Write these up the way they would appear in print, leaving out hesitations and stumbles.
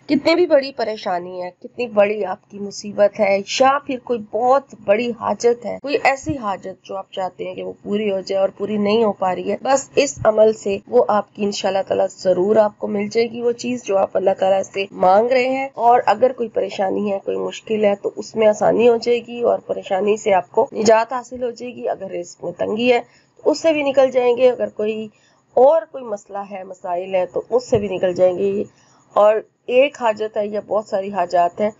कितनी भी बड़ी परेशानी है, कितनी बड़ी आपकी मुसीबत है, या फिर कोई बहुत बड़ी हाजत है, कोई ऐसी हाजत जो आप चाहते हैं कि वो पूरी हो जाए और पूरी नहीं हो पा रही है, बस इस अमल से वो आपकी इंशाल्लाह ताला जरूर आपको मिल जाएगी वो चीज जो आप अल्लाह ताला से मांग रहे हैं। और अगर कोई परेशानी है, कोई मुश्किल है, तो उसमें आसानी हो जाएगी और परेशानी से आपको निजात हासिल हो जाएगी। अगर रिस्क में तंगी है तो उससे भी निकल जाएंगे, अगर कोई मसला है, मसाइल है, तो उससे भी निकल जाएंगे। और एक हाजत है या बहुत सारी हाजात हैं,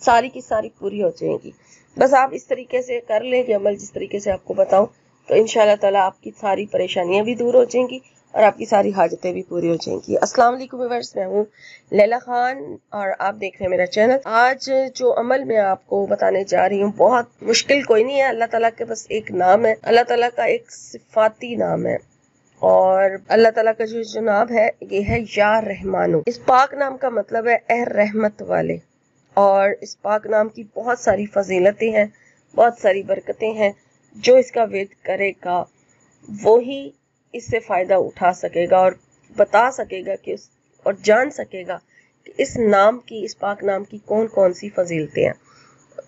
सारी की सारी पूरी हो जाएंगी। बस आप इस तरीके से कर लें कि अमल जिस तरीके से आपको बताऊं, तो इंशाल्लाह ताला आपकी सारी परेशानियां भी दूर हो जाएंगी और आपकी सारी हाजतें भी पूरी हो जाएंगी। अस्सलाम वालेकुम व्यूअर्स, मैं हूँ लैला खान और आप देख रहे हैं मेरा चैनल। आज जो अमल मैं आपको बताने जा रही हूँ बहुत मुश्किल कोई नहीं है। अल्लाह ताला के बस एक नाम है, अल्लाह ताला का एक सिफाती नाम है और अल्लाह ताला का जो नाम है ये है या रहमानो। इस पाक नाम का मतलब है ए रहमत वाले। और इस पाक नाम की बहुत सारी फजीलतें हैं, बहुत सारी बरकतें हैं। जो इसका विर्द करेगा वो ही इससे फायदा उठा सकेगा और बता सकेगा कि और जान सकेगा कि इस नाम की, इस पाक नाम की कौन कौन सी फजीलतें हैं।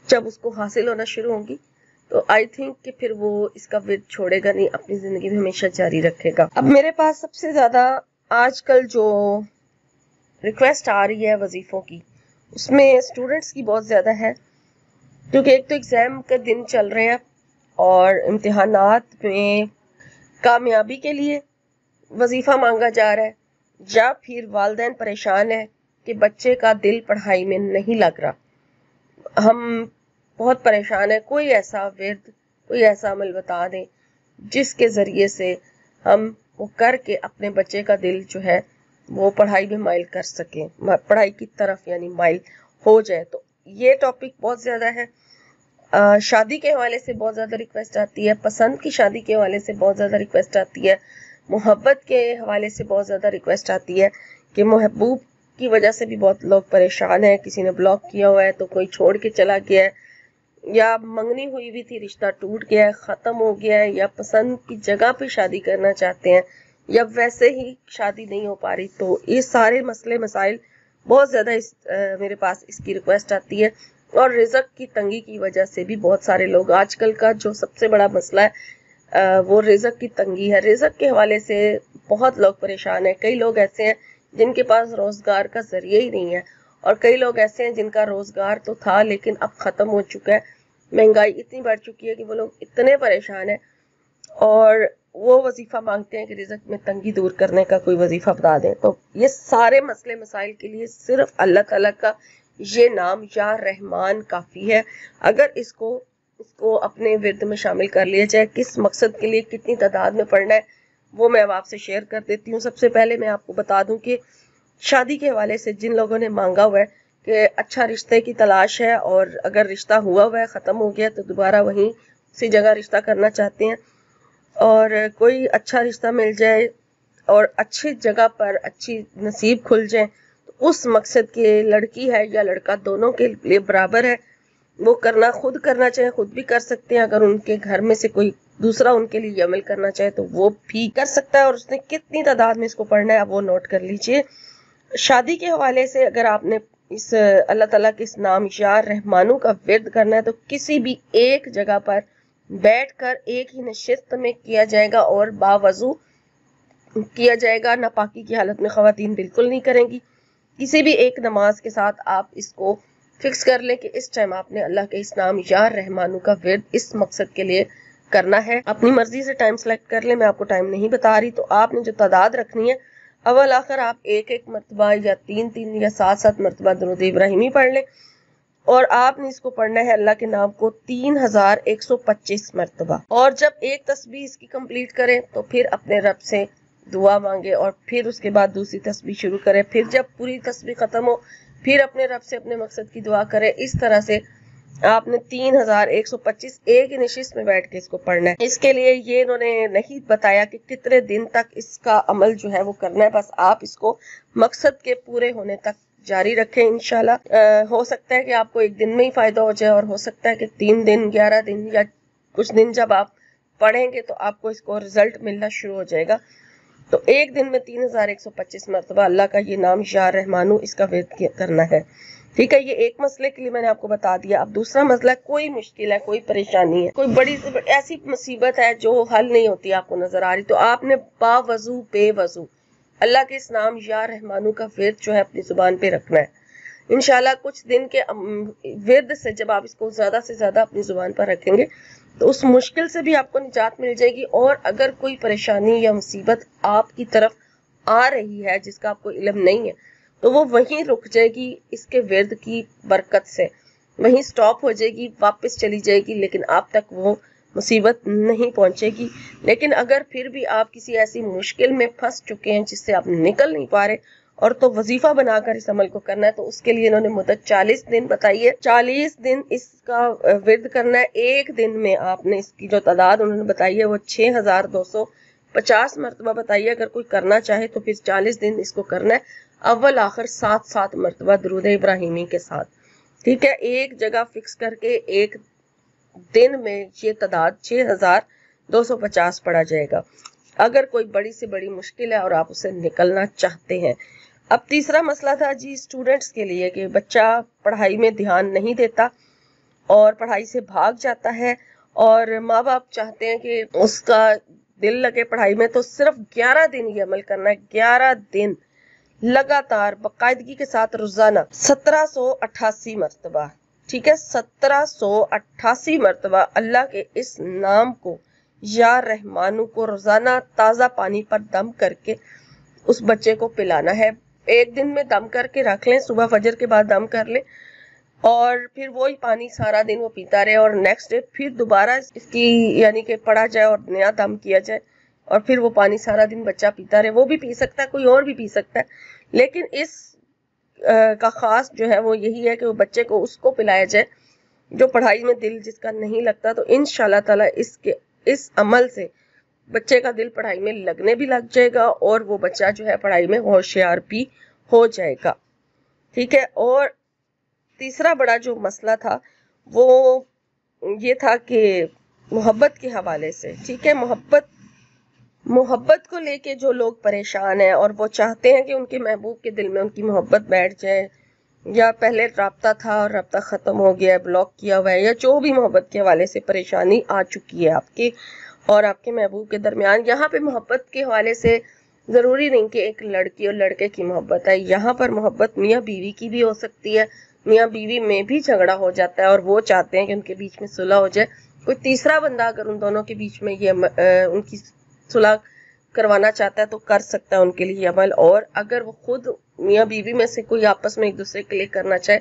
जब उसको हासिल होना शुरू होंगी तो आई थिंक कि फिर वो इसका विर्द छोड़ेगा नहीं, अपनी जिंदगी में हमेशा जारी रखेगा। अब मेरे पास सबसे ज्यादा आजकल जो रिक्वेस्ट आ रही है वजीफों की, उसमें स्टूडेंट्स की बहुत ज्यादा है, क्योंकि एक तो एग्जाम के दिन चल रहे हैं और इम्तिहानात में कामयाबी के लिए वजीफा मांगा जा रहा है, या फिर वालिदैन परेशान है कि बच्चे का दिल पढ़ाई में नहीं लग रहा। हम बहुत परेशान है, कोई ऐसा विर्द, कोई ऐसा अमल बता दें जिसके जरिए से हम वो करके अपने बच्चे का दिल जो है वो पढ़ाई में माइल कर सकें, पढ़ाई की तरफ यानी माइल हो जाए। तो ये टॉपिक बहुत ज्यादा है। शादी के हवाले से बहुत ज्यादा रिक्वेस्ट आती है, पसंद की शादी के हवाले से बहुत ज्यादा रिक्वेस्ट आती है, मोहब्बत के हवाले से बहुत ज्यादा रिक्वेस्ट आती है कि महबूब की वजह से भी बहुत लोग परेशान है। किसी ने ब्लॉक किया हुआ है, तो कोई छोड़ के चला गया है, या मंगनी हुई भी थी, रिश्ता टूट गया है, खत्म हो गया है, या पसंद की जगह पे शादी करना चाहते हैं, या वैसे ही शादी नहीं हो पा रही। तो ये सारे मसले मसाइल बहुत ज्यादा मेरे पास इसकी रिक्वेस्ट आती है। और रिजक की तंगी की वजह से भी बहुत सारे लोग, आजकल का जो सबसे बड़ा मसला है वो रिजक की तंगी है। रिजक के हवाले से बहुत लोग परेशान है। कई लोग ऐसे हैं जिनके पास रोजगार का जरिए ही नहीं है, और कई लोग ऐसे हैं जिनका रोजगार तो था लेकिन अब खत्म हो चुका है। महंगाई इतनी बढ़ चुकी है कि वो लोग इतने परेशान हैं और वो वजीफा मांगते हैं कि रिज़्क़ में तंगी दूर करने का कोई वजीफा बता दें। तो ये सारे मसले मसाइल के लिए सिर्फ अल्लाह ताला का ये नाम या रहमान काफ़ी है। अगर इसको अपने विर्द में शामिल कर लिया जाए, किस मकसद के लिए कितनी तादाद में पढ़ना है वो मैं अब आपसे शेयर कर देती हूँ। सबसे पहले मैं आपको बता दूं कि शादी के हवाले से जिन लोगों ने मांगा हुआ है कि अच्छा रिश्ते की तलाश है और अगर रिश्ता हुआ है ख़त्म हो गया तो दोबारा वहीं उसी जगह रिश्ता करना चाहते हैं, और कोई अच्छा रिश्ता मिल जाए और अच्छी जगह पर अच्छी नसीब खुल जाए, तो उस मकसद के लड़की है या लड़का दोनों के लिए बराबर है। वो खुद करना चाहे खुद भी कर सकते हैं, अगर उनके घर में से कोई दूसरा उनके लिए अमल करना चाहे तो वो भी कर सकता है। और उसने कितनी तादाद में इसको पढ़ना है वो नोट कर लीजिए। शादी के हवाले से अगर आपने इस अल्लाह ताला के इस नाम या रहमानू का विर्द करना है तो किसी भी एक जगह पर बैठकर एक ही नशिस्त में किया जाएगा और बावजू किया जाएगा। नापाकी की हालत में ख़वातीन बिल्कुल नहीं करेंगी। किसी भी एक नमाज के साथ आप इसको फिक्स कर लें कि इस टाइम आपने अल्लाह के इस नाम या रहमानू का विर्द इस मकसद के लिए करना है। अपनी मर्जी से टाइम सेलेक्ट कर ले, मैं आपको टाइम नहीं बता रही। तो आपने जो तादाद रखनी है, अव्वल आखिर आप एक एक मरतबा या तीन या सात मरतबा दुरूद इब्राहिमी पढ़ लें, और आपने इसको पढ़ना है अल्लाह के नाम को 3125 मरतबा। और जब एक तस्बीह इसकी कंप्लीट करें तो फिर अपने रब से दुआ मांगे और फिर उसके बाद दूसरी तस्बीह शुरू करें। फिर जब पूरी तस्बीह खत्म हो फिर अपने रब से अपने मकसद की दुआ करें। इस तरह से आपने 3125 एक ही नशिस्त में बैठ के इसको पढ़ना है। इसके लिए ये इन्होंने नहीं बताया कि कितने दिन तक इसका अमल जो है वो करना है, बस आप इसको मकसद के पूरे होने तक जारी रखें। इंशाल्लाह हो सकता है कि आपको एक दिन में ही फायदा हो जाए, और हो सकता है कि 3 दिन 11 दिन या कुछ दिन जब आप पढ़ेंगे तो आपको इसको रिजल्ट मिलना शुरू हो जाएगा। تو ایک دن میں 3125 مرتبہ اللہ کا یہ نام یا رحمانو اس کا ورد کرنا ہے. ٹھیک ہے، یہ ایک مسئلے کے لیے میں نے آپ کو بتا دیا. اب دوسرا مسئلہ، کوئی مشکل ہے، کوئی پریشانی ہے، کوئی بڑی ایسی مصیبت ہے جو حل نہیں ہوتی، آپ کو نظر آ رہی، تو آپ نے باوضو بے وضو اللہ کے اس نام یا رحمانو کا ورد جو ہے اپنی زبان پہ رکھنا ہے. انشاءاللہ کچھ دن کے ورد سے جب آپ اس کو زیادہ سے زیادہ اپنی زبان پر رکھیں گے تو اس مشکل سے بھی آپ کو نجات مل جائے گی. اور اگر کوئی پریشانی یا مصیبت آپ کی طرف آ رہی ہے جس کا آپ کو علم نہیں ہے تو وہ وہیں رک جائے گی اس کے ورد کی برکت سے، وہیں سٹاپ ہو جائے گی، واپس چلی جائے گی، لیکن آپ تک وہ مصیبت نہیں پہنچے گی. لیکن اگر پھر بھی آپ کسی ایسی مشکل میں پھنس چکے ہیں جس سے آپ نکل نہیں پا رہے اور تو وظیفہ بنا کر اس عمل کو کرنا ہے، تو اس کے لیے انہوں نے مدت 40 دن بتائی ہے. 40 دن اس کا ورد کرنا ہے. ایک دن میں آپ نے اس کی جو تعداد انہوں نے بتائی ہے وہ 6250 مرتبہ بتائی ہے. اگر کوئی کرنا چاہے تو پھر 40 دن اس کو کرنا ہے، اول آخر 7 مرتبہ درود ابراہیمی کے ساتھ. ٹھیک ہے، ایک جگہ فکس کر کے ایک دن میں یہ تعداد 6250 پڑھا جائے گا اگر کوئی بڑی سے بڑی مشکل ہے اور آپ اسے نکلنا چاہتے ہیں. اب تیسرا مسئلہ تھا جی اسٹوڈنٹس کے لیے کہ بچہ پڑھائی میں دھیان نہیں دیتا اور پڑھائی سے بھاگ جاتا ہے اور ماں باپ چاہتے ہیں کہ اس کا دل لگے پڑھائی میں. تو صرف 11 دن یہ عمل کرنا ہے، 11 دن لگاتار باقاعدگی کے ساتھ روزانہ 1788 مرتبہ. ٹھیک ہے، 1788 مرتبہ اللہ کے اس نام کو یا رحمانو کو روزانہ تازہ پانی پر دم کر کے اس بچے کو پلانا ہے. ایک دن میں دم کر کے رکھ لیں، صبح فجر کے بعد دم کر لیں اور پھر وہی پانی سارا دن وہ پیتا رہے اور نیکسٹ ڈے پھر دوبارہ اس کی یعنی کہ پڑا جائے اور نیا دم کیا جائے اور پھر وہ پانی سارا دن بچہ پیتا رہے. وہ بھی پی سکتا ہے، کوئی اور بھی پی سکتا ہے، لیکن اس کا خاص جو ہے وہ یہی ہے کہ وہ بچے کو اس کو پلایا جائے جو پڑھائی میں دل جس کا نہیں لگتا. تو انشاءاللہ تعالی اس عمل سے بچے کا دل پڑھائی میں لگنے بھی لگ جائے گا اور وہ بچہ جو ہے پڑھائی میں ہوشیار بھی ہو جائے گا. ٹھیک ہے، اور تیسرا بڑا جو مسئلہ تھا وہ یہ تھا کہ محبت کے حوالے سے. ٹھیک ہے، محبت کو لے کے جو لوگ پریشان ہیں اور وہ چاہتے ہیں کہ ان کے محبوب کے دل میں ان کی محبت بیٹھ جائے، یا پہلے رابطہ تھا اور رابطہ ختم ہو گیا ہے، بلاک کیا ہوا ہے، یا جو بھی محبت کے حوالے سے پریشانی آ چکی ہے آپ کے اور آپ کے محبوب کے درمیان. یہاں پہ محبت کے حوالے سے ضروری نہیں کہ ایک لڑکی اور لڑکے کی محبت ہے، یہاں پر محبت میاں بیوی کی بھی ہو سکتی ہے. میاں بیوی میں بھی جھگڑا ہو جاتا ہے اور وہ چاہتے ہیں کہ ان کے بیچ میں صلح ہو جائے. کوئی تیسرا بندہ اگر ان دونوں کے بیچ میں یہ ان کی صلح کروانا چاہتا ہے تو کر سکتا ہے ان کے لیے عمل. اور اگر وہ خود میاں بیوی میں سے کوئی آپس میں ایک دوسرے کے لیے کرنا چاہے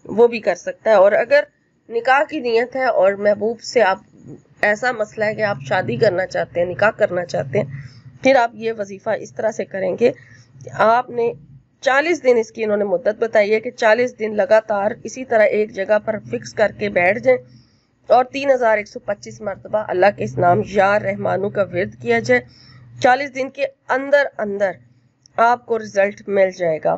وہ بھی کر سکتا ہے. اور اگر نکاح کی نیت ہے اور محبوب سے آپ ایسا مسئلہ ہے کہ آپ شادی کرنا چاہتے ہیں، نکاح کرنا چاہتے ہیں، پھر آپ یہ وظیفہ اس طرح سے کریں گے کہ آپ نے 40 دن اس کی انہوں نے مدت بتائی ہے کہ 40 دن لگاتار اسی طرح ایک جگہ پر فکس کر کے بیٹھ جائیں اور 3125 مرتبہ اللہ کے اس نام یا رحمانو کا ورد کیا جائے. 40 دن کے اندر اندر آپ کو رزلٹ مل جائے گا.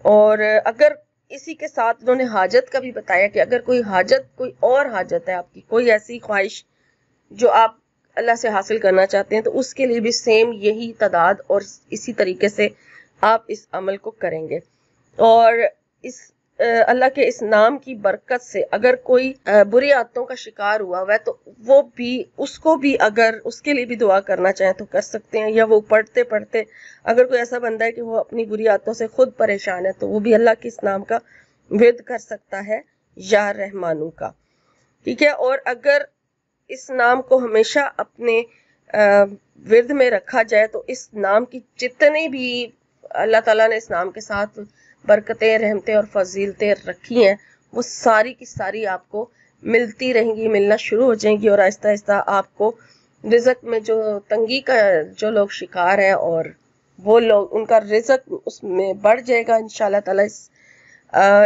اور اگر اسی کے ساتھ انہوں نے حاجت کا بھی بتایا کہ اگر کوئی حاجت، کوئی اور حاجت ہے آپ کی، کوئی ایسی خواہش جو آپ اللہ سے حاصل کرنا چاہتے ہیں، تو اس کے لیے بھی سیم یہی تعداد اور اسی طریقے سے آپ اس عمل کو کریں گے. اور اس اللہ کے اس نام کی برکت سے اگر کوئی بری عادتوں کا شکار ہوا ہے تو وہ بھی اس کو بھی اگر اس کے لیے بھی دعا کرنا چاہیں تو کر سکتے ہیں. یا وہ پڑھتے پڑھتے اگر کوئی ایسا بندہ ہے کہ وہ اپنی بری عادتوں سے خود پریشان ہے تو وہ بھی اللہ کے اس نام کا ورد کر سکتا ہے یا رحمانو کا. ٹھیک ہے، اور اگر اس نام کو ہمیشہ اپنے ورد میں رکھا جائے تو اس نام کی جتنی بھی اللہ تعالیٰ نے اس نام کے ساتھ برکتیں، رحمتیں اور فضیلتیں رکھی ہیں وہ ساری کی ساری آپ کو ملتی رہیں گی، ملنا شروع ہو جائیں گی. اور آہستہ آہستہ آپ کو رزق میں جو تنگی کا جو لوگ شکار ہیں اور وہ لوگ ان کا رزق اس میں بڑھ جائے گا انشاءاللہ تعالیٰ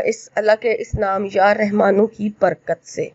اس اللہ کے اس نام یا رحمانو کی برکت سے.